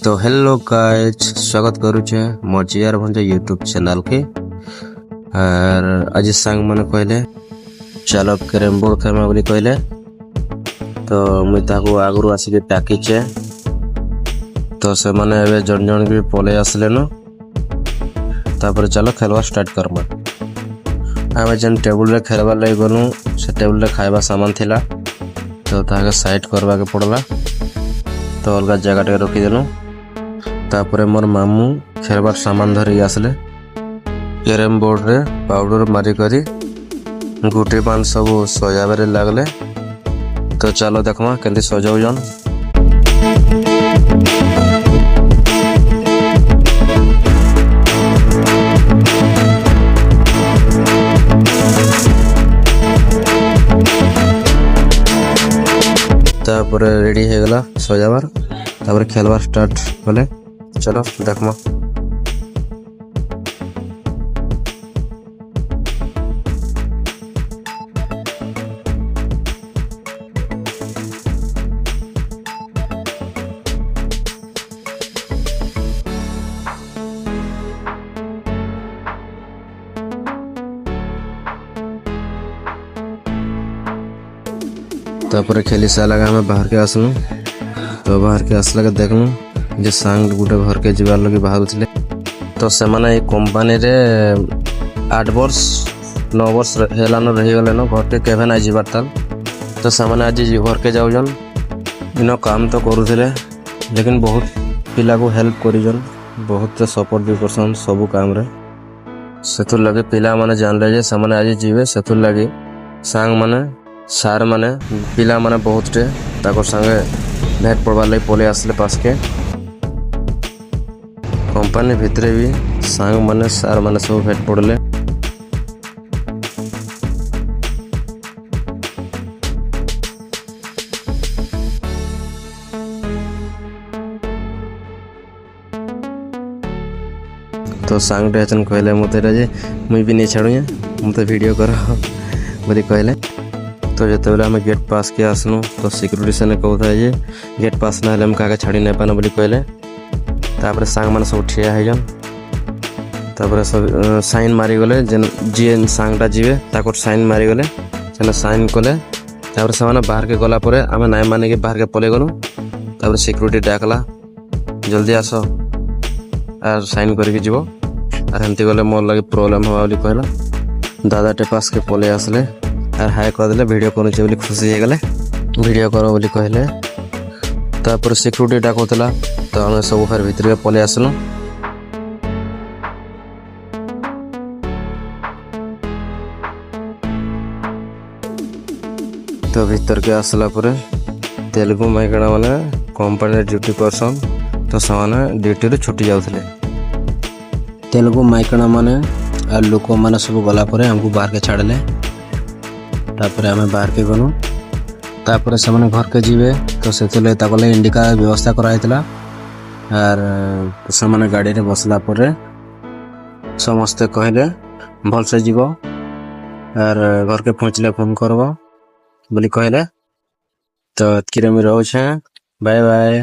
तो hello guys स्वागत करुचे मोर जियार भंजा यूट्यूब चैनल के। और आज सांग मैंने कहले चलो कैरम बोर्ड खेलमा बोली कहले तो मुई ताको आगु आसिक डाकिचे तो से माने एबे जन जन भी पले आसले न तापर चलो खेलवा स्टार्ट करमा। आमे जन टेबल रे खेलवा लई गनु से टेबल रे खाइबा सामान थिला तो ताके साइड करवा के पड़ला तो अलग जगह टे रखी देनु। तापर मोर मामू खेलबार सामान धरी आसले कैरम बोर्ड रे पाउडर मारी करी गुटी पान सब सजाबारे लागले। तो चलो देखमा केंती सजाउजन। तापर रेडी हो गला सजाबार तापर खेलबार स्टार्ट कले। चलो देखमा। तापर खेली सारा हमें बाहर के आसलु तो बाहर के आसला के देखलु जे सांग गुटे घर के जीवार लगे बाहर उठले तो से माने ए कंपनी रे 8 वर्ष 9 वर्ष हेलान रही गले न घर के केभे ना जीवार ताल तो से माने आज घर के जाउजन इनो काम तो करूथिले लेकिन बहुत पिला को हेल्प करिजन बहुत सपोर्ट भी करसन सब काम रे। सेथुर लगे पिला माने जानले जे से माने आज जीवे सेथुर लगे सांग माने सार माने पिला माने बहुत टे ताको संगे भेट पड़वा लई पले आसले पास के कंपनी भितरे भी सांग माने सार माने सब भेट पड़ले। तो सांग टेचन कहले मते रे जे मुई भी नहीं छाड़ू मते वीडियो कर बोली कहले। तो जो आम गेट पास के आसनु तो सिक्यूरीटी से कहता है गेट पास ना हम क्या छाड़ी नहीं पाना बोली कहले। तापर सांग मान सब ठिया है तापर सब साइन मारी गले जी सांगटा जीवे ताको साइन मारी गले से साइन कले। तापर से बाहर के गला पर आम नाई मानिक बाहर के पले गलु तापर सिक्यूरीटी डाकला जल्दी आस आर साइन करके जीव आर हेमती गले मोर लगे प्रॉब्लम हवा बोली कहला। दादा टे पास के पले आसले आर हाय कर देले वीडियो करूचे बोली खुशी हो गले वीडियो करो बोली कहले। तापर सिक्यूरीटी डाकुला तो हमें सब फिर भीतर पले आसलु। तो भीतर के आसला पर तेलुगु माइकणा माने कंपनी ड्यूटी करसन तो से ड्यूटी रे छुट्टी जाउथले। तेलुगु माइकणा माने आ लोक माने सब गला पर हमको बाहर के छाड़ले तापर हमें बाहर के गनु तापर से माने घर के जीवे तो से ताकले इंडिका व्यवस्था कराइतला आर से माने गाड़ी रे बसला पर समस्त कहले भल से जीवो आर घर के पहुंचले फोन करबो बोली कहले। तो किरे में रहू छे बाय बाय।